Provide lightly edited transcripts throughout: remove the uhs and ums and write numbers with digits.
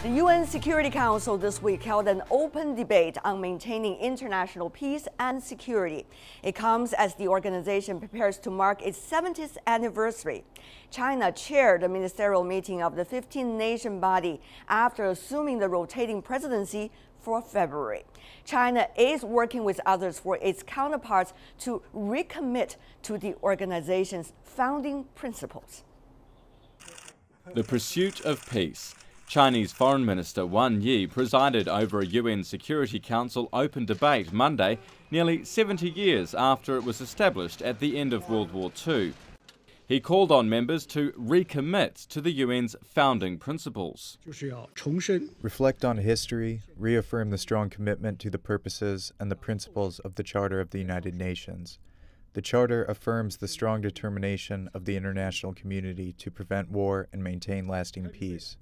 The UN Security Council this week held an open debate on maintaining international peace and security. It comes as the organization prepares to mark its 70th anniversary. China chaired the ministerial meeting of the 15-nation body after assuming the rotating presidency for February. China is working with others for its counterparts to recommit to the organization's founding principles. The pursuit of peace. Chinese Foreign Minister Wang Yi presided over a UN Security Council open debate Monday, nearly 70 years after it was established at the end of World War II. He called on members to recommit to the UN's founding principles. Reflect on history, reaffirm the strong commitment to the purposes and the principles of the Charter of the United Nations. The Charter affirms the strong determination of the international community to prevent war and maintain lasting peace.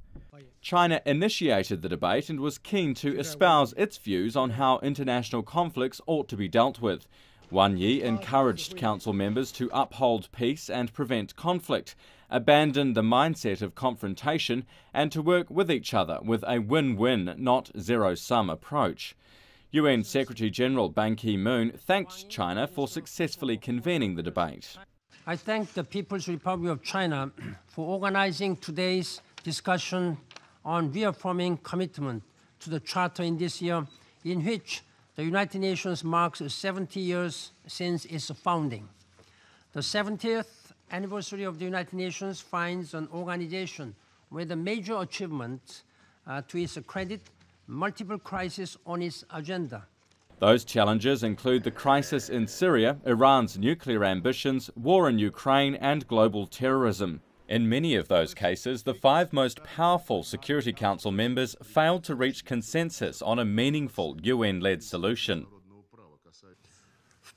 China initiated the debate and was keen to espouse its views on how international conflicts ought to be dealt with. Wang Yi encouraged council members to uphold peace and prevent conflict, abandon the mindset of confrontation, and to work with each other with a win-win, not zero-sum approach. UN Secretary-General Ban Ki-moon thanked China for successfully convening the debate. I thank the People's Republic of China for organizing today's discussion on reaffirming commitment to the Charter in this year, in which the United Nations marks 70 years since its founding. The 70th anniversary of the United Nations finds an organization with a major achievement to its credit, multiple crises on its agenda. Those challenges include the crisis in Syria, Iran's nuclear ambitions, war in Ukraine, and global terrorism. In many of those cases, the 5 most powerful Security Council members failed to reach consensus on a meaningful UN-led solution.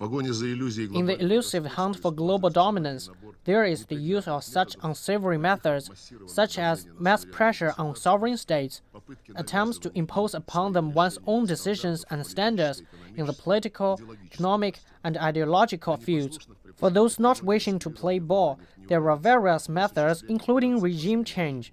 In the elusive hunt for global dominance, there is the use of such unsavory methods, such as mass pressure on sovereign states, attempts to impose upon them one's own decisions and standards in the political, economic, and ideological fields. For those not wishing to play ball, there are various methods, including regime change.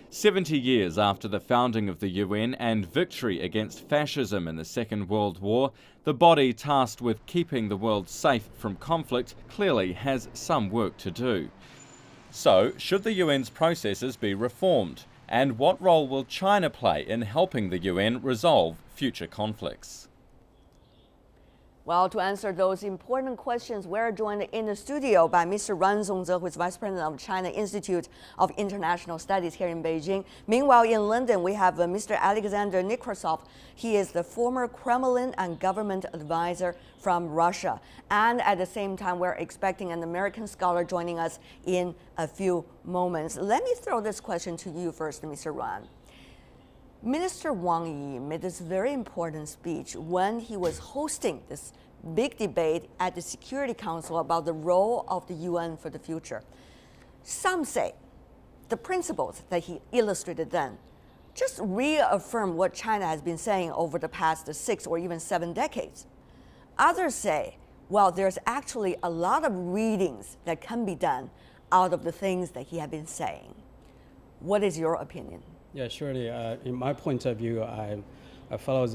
70 years after the founding of the UN and victory against fascism in the Second World War, the body tasked with keeping the world safe from conflict clearly has some work to do. So, should the UN's processes be reformed? And what role will China play in helping the UN resolve future conflicts? Well, to answer those important questions, we're joined in the studio by Mr. Ran Zongze, who is Vice President of China Institute of International Studies here in Beijing. Meanwhile, in London, we have Mr. Alexander Nekrasov. He is the former Kremlin and government advisor from Russia. And at the same time, we're expecting an American scholar joining us in a few moments. Let me throw this question to you first, Mr. Ran. Minister Wang Yi made this very important speech when he was hosting this big debate at the Security Council about the role of the UN for the future. Some say the principles that he illustrated then just reaffirm what China has been saying over the past 6 or even 7 decades. Others say, well, there's actually a lot of readings that can be done out of the things that he had been saying. What is your opinion? Yeah, surely. In my point of view, I follow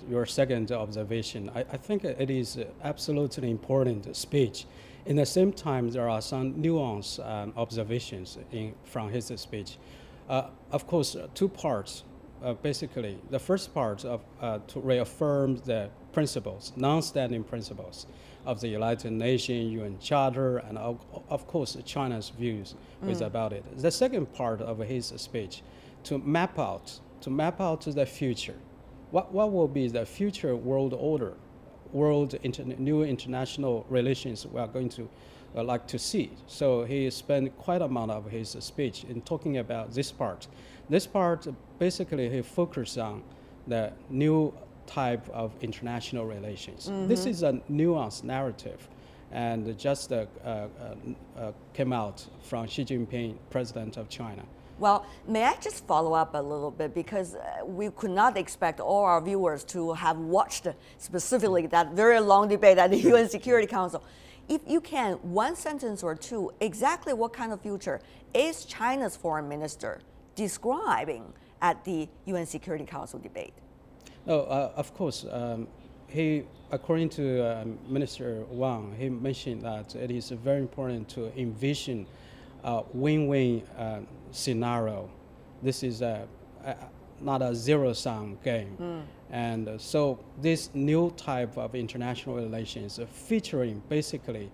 your second observation. I think it is absolutely important speech. In the same time, there are some nuanced observations from his speech. Of course, 2 parts. Basically, the first part of to reaffirm the principles, non-standing principles of the United Nations, UN Charter, and of course China's views about it. The second part of his speech, to map out the future. What will be the future world order, new international relations we are going to like to see. So he spent quite a amount of his speech in talking about this part. This part, basically, he focused on the new type of international relations. This is a nuanced narrative, and just came out from Xi Jinping, President of China. Well, may I just follow up a little bit, because we could not expect all our viewers to have watched specifically that very long debate at the UN Security Council. If you can, 1 sentence or 2, exactly what kind of future is China's foreign minister describing at the UN Security Council debate? No, of course. According to Minister Wang, he mentioned that it is very important to envision a win-win scenario. This is not a zero-sum game. And so this new type of international relations featuring basically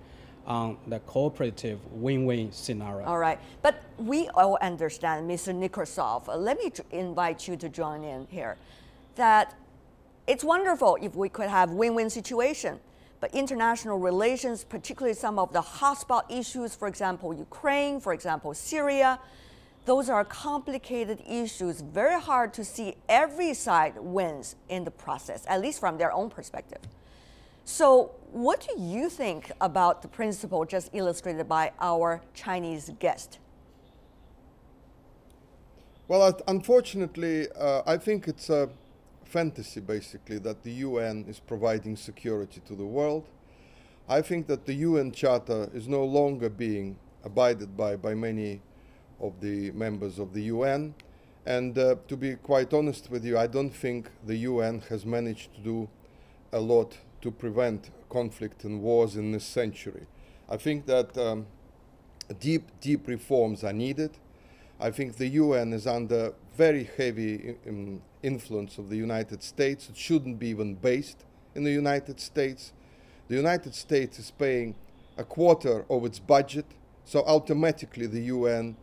on the cooperative win-win scenario. All right, but we all understand, Mr. Nekrasov, let me invite you to join in here, that it's wonderful if we could have win-win situation, but international relations, particularly some of the hotspot issues, for example, Ukraine, for example, Syria, those are complicated issues, very hard to see every side wins in the process, at least from their own perspective. So what do you think about the principle just illustrated by our Chinese guest? Well, unfortunately, I think it's a fantasy, basically, that the UN is providing security to the world. I think that the UN Charter is no longer being abided by many of the members of the UN. And to be quite honest with you, I don't think the UN has managed to do a lot to prevent conflict and wars in this century. I think that deep reforms are needed. I think the UN is under very heavy influence of the United States. It shouldn't be even based in the United States. The United States is paying a quarter of its budget, so automatically the UN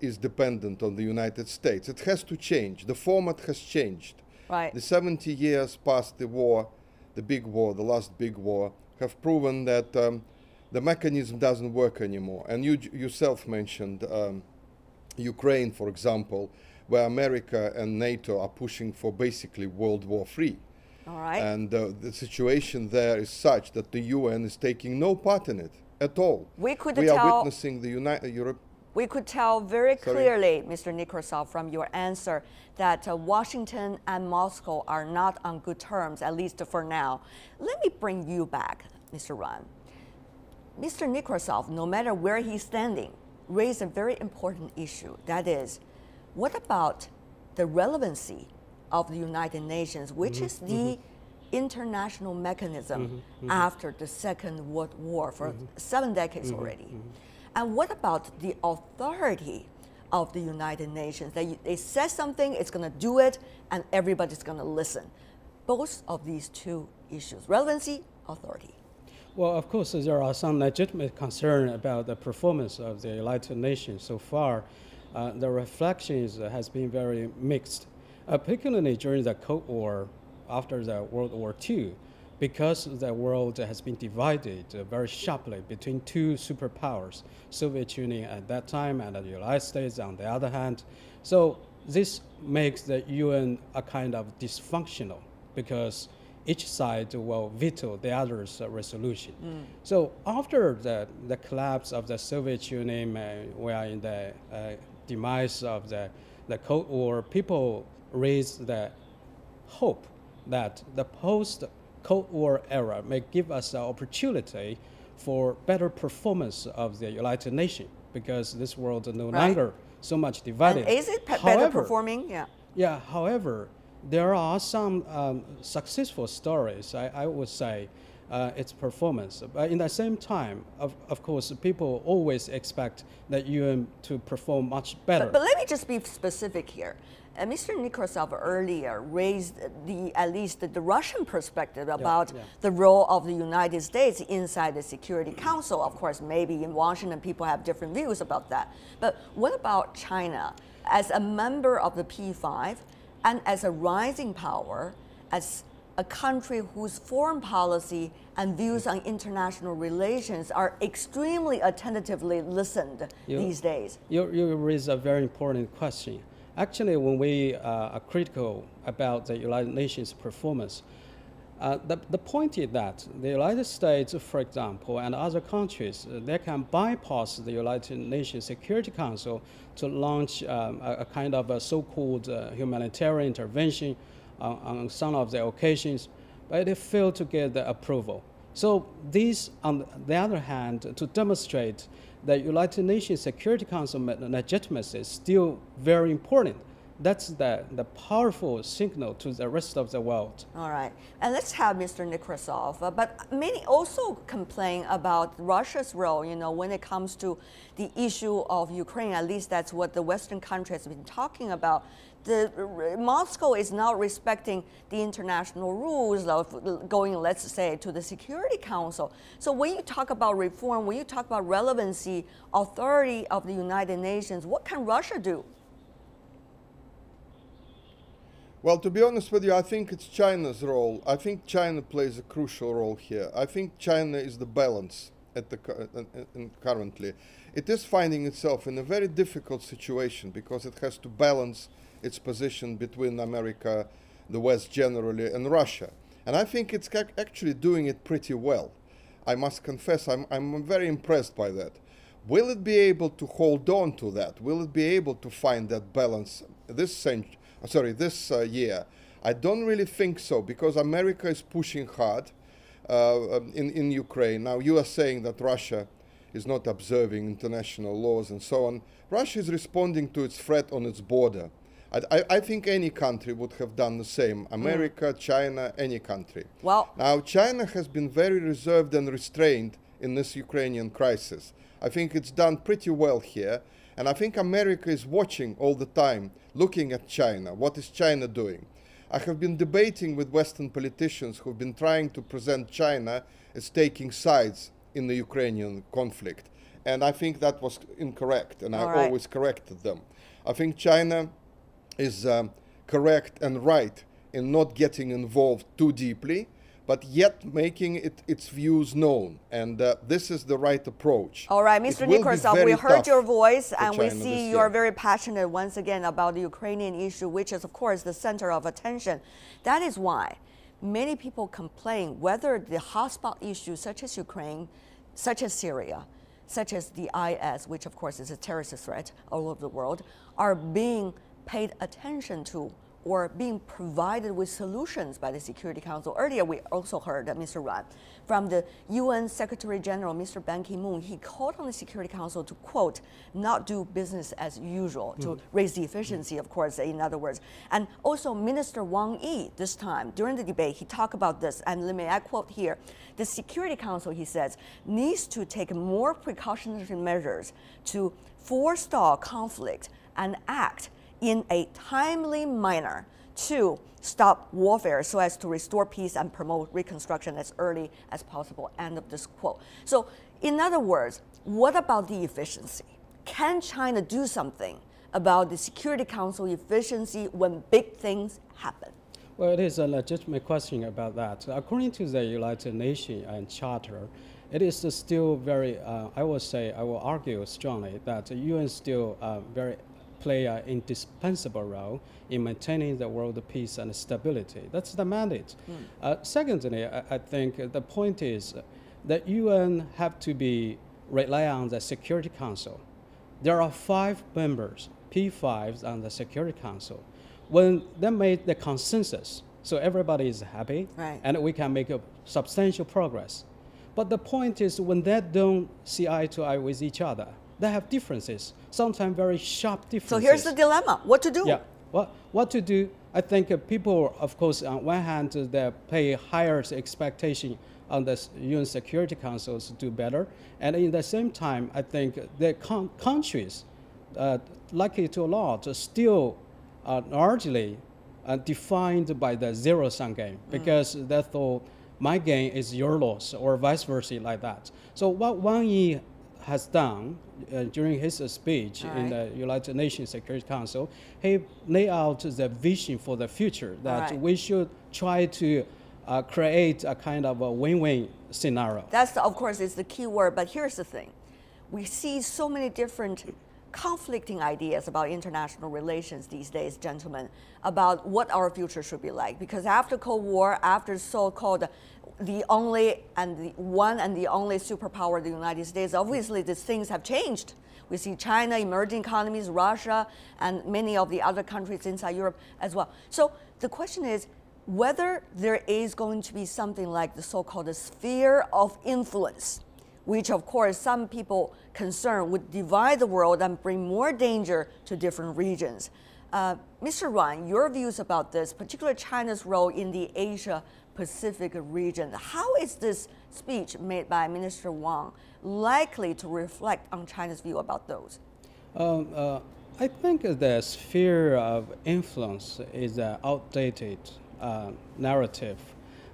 is dependent on the United States. It has to change. The format has changed. Right. The 70 years past the war, the big war, the last big war, have proven that the mechanism doesn't work anymore. And you yourself mentioned Ukraine, for example, where America and NATO are pushing for basically World War III. All right. And the situation there is such that the UN is taking no part in it at all. We are witnessing the Europe. We could tell very clearly, Mr. Nekrasov, from your answer that Washington and Moscow are not on good terms, at least for now. Let me bring you back, Mr. Ran. Mr. Nekrasov, no matter where he's standing, raised a very important issue. That is, what about the relevancy of the United Nations, which is the international mechanism after the Second World War for 7 decades already? And what about the authority of the United Nations? They say something, it's going to do it, and everybody's going to listen. Both of these two issues, relevancy, authority. Well, of course, there are some legitimate concerns about the performance of the United Nations so far. The reflections has been very mixed, particularly during the Cold War, after the World War II, because the world has been divided very sharply between two superpowers, Soviet Union at that time and the United States on the other hand. So this makes the UN a kind of dysfunctional because each side will veto the other's resolution. So after the collapse of the Soviet Union, we are in the demise of the Cold War, people raised the hope that the post-Cold War era may give us an opportunity for better performance of the United Nations because this world is no longer so much divided. And is it better performing? Yeah. Yeah, however, there are some successful stories, I would say, its performance. But in the same time, of course, people always expect the UN to perform much better. But let me just be specific here. Mr. Nekrasov earlier raised at least the Russian perspective about the role of the United States inside the Security Council. Of course, maybe in Washington people have different views about that. But what about China? As a member of the P5 and as a rising power, as a country whose foreign policy and views on international relations are extremely attentively listened these days. You raise a very important question. Actually, when we are critical about the United Nations performance, the point is that the United States, for example, and other countries, they can bypass the United Nations Security Council to launch a kind of a so-called humanitarian intervention on some of the occasions, but they fail to get the approval. So these, on the other hand, to demonstrate the United Nations Security Council legitimacy is still very important. That's the powerful signal to the rest of the world. All right. And let's have Mr. Nekrasov. But many also complain about Russia's role, you know, when it comes to the issue of Ukraine. At least that's what the Western countries have been talking about. Moscow is not respecting the international rules of going, let's say, to the Security Council. So when you talk about reform, when you talk about relevancy, authority of the United Nations, what can Russia do? Well, to be honest with you, I think it's China's role. I think China plays a crucial role here. I think China is the balance at currently. It is finding itself in a very difficult situation because it has to balance its position between America, the West generally, and Russia. And I think it's actually doing it pretty well. I must confess, I'm very impressed by that. Will it be able to hold on to that? Will it be able to find that balance this year? I don't really think so, because America is pushing hard in Ukraine. Now, you are saying that Russia is not observing international laws and so on. Russia is responding to its threat on its border. I think any country would have done the same. America, China, any country. Well, now, China has been very reserved and restrained in this Ukrainian crisis. I think it's done pretty well here. And I think America is watching all the time, looking at China. What is China doing? I have been debating with Western politicians who've been trying to present China as taking sides in the Ukrainian conflict. And I think that was incorrect, and I always corrected them. I think China is correct and right in not getting involved too deeply, but yet making its views known. And this is the right approach. All right, Mr. Nekrasov, we heard your voice, and we see you are very passionate once again about the Ukrainian issue, which is, of course, the center of attention. That is why many people complain whether the hotspot issues such as Ukraine, such as Syria, such as the IS, which, of course, is a terrorist threat all over the world, are being paid attention to or being provided with solutions by the Security Council. Earlier, we also heard Mr. Ran from the UN Secretary General, Mr. Ban Ki-moon. He called on the Security Council to, quote, not do business as usual, to raise the efficiency, of course, in other words. And also Minister Wang Yi, this time, during the debate, he talked about this, and let me quote here, the Security Council, he says, needs to take more precautionary measures to forestall conflict and act in a timely manner to stop warfare so as to restore peace and promote reconstruction as early as possible, end of this quote. So in other words, what about the efficiency? Can China do something about the Security Council efficiency when big things happen? Well, it is a legitimate question about that. According to the United Nations and Charter, it is still very, I will argue strongly that the UN still play an indispensable role in maintaining the world peace and stability. That's the mandate. Secondly, I think the point is that UN have to rely on the Security Council. There are 5 members, P5s, on the Security Council. When they made the consensus, so everybody is happy, and we can make a substantial progress. But the point is, when they don't see eye to eye with each other, they have differences, sometimes very sharp differences. So here's the dilemma, what to do? Yeah, what to do? I think people, of course, on one hand, they pay higher expectation on the UN Security Council to do better. And in the same time, I think the countries, lucky to a lot, are still largely defined by the zero-sum game, because they thought my gain is your loss, or vice versa like that. So what Wang Yi has done during his speech in the United Nations Security Council, he laid out the vision for the future, that we should try to create a kind of a win-win scenario. That's, of course, is the key word, but here's the thing. We see so many different conflicting ideas about international relations these days, gentlemen, about what our future should be like. Because after Cold War, after so-called the only and the one and the only superpower, the United States, obviously these things have changed. We see China, emerging economies, Russia, and many of the other countries inside Europe as well. So the question is whether there is going to be something like the so-called sphere of influence, which of course some people concerned would divide the world and bring more danger to different regions. Mr. Ruan, your views about this, particularly China's role in the Asia-Pacific region. How is this speech made by Minister Wang likely to reflect on China's view about those? I think the sphere of influence is an outdated narrative.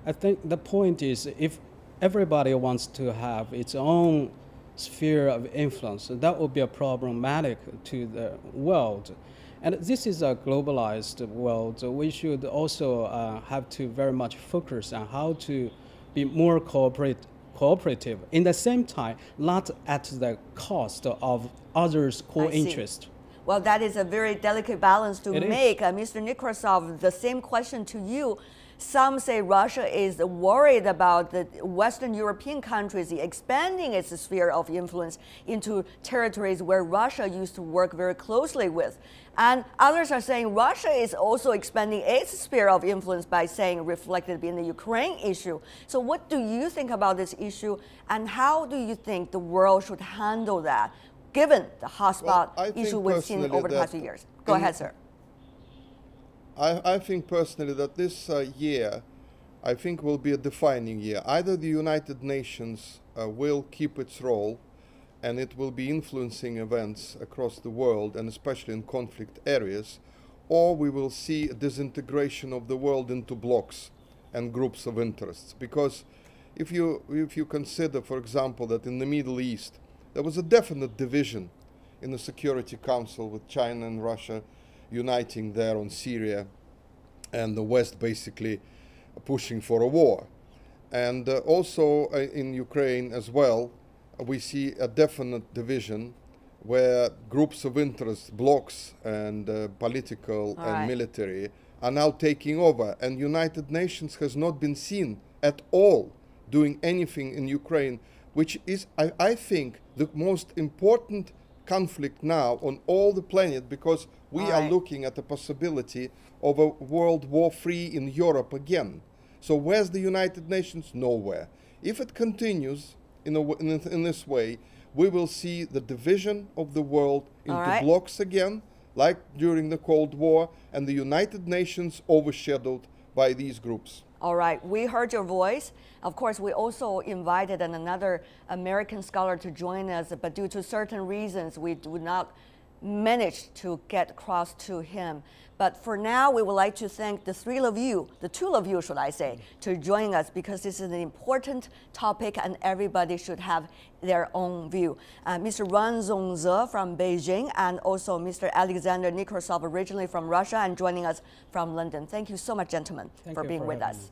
I think the point is, if everybody wants to have its own sphere of influence, that would be a problematic to the world. And this is a globalized world. We should also have to very much focus on how to be more cooperative. In the same time, not at the cost of others' core interest. Well, that is a very delicate balance to make. Mr. Nekrasov, the same question to you. Some say Russia is worried about the Western European countries expanding its sphere of influence into territories where Russia used to work very closely with. And others are saying Russia is also expanding its sphere of influence by saying reflected in the Ukraine issue. So what do you think about this issue, and how do you think the world should handle that, given the hotspot issue we've seen over the past few years? Go ahead, sir. I think personally that this year, I think, will be a defining year. Either the United Nations will keep its role, and it will be influencing events across the world, and especially in conflict areas, or we will see a disintegration of the world into blocks and groups of interests. Because if you consider, for example, that in the Middle East, there was a definite division in the Security Council with China and Russia uniting there on Syria, and the West basically pushing for a war. And also in Ukraine as well, we see a definite division where groups of interest, blocks and political and military are now taking over. And United Nations has not been seen at all doing anything in Ukraine, which is, I think, the most important conflict now on all the planet, because we are looking at the possibility of a World War III in Europe again. So where's the United Nations? Nowhere. If it continues in this way, we will see the division of the world into blocks again, like during the Cold War, and the United Nations overshadowed by these groups. All right, we heard your voice. Of course, we also invited another American scholar to join us, but due to certain reasons, we would not manage to get across to him. But for now, we would like to thank the three of you, the two of you, should I say, to join us, because this is an important topic and everybody should have their own view. Mr. Ruan Zongze from Beijing, and also Mr. Alexander Nekrasov, originally from Russia and joining us from London. Thank you so much, gentlemen, for being with us.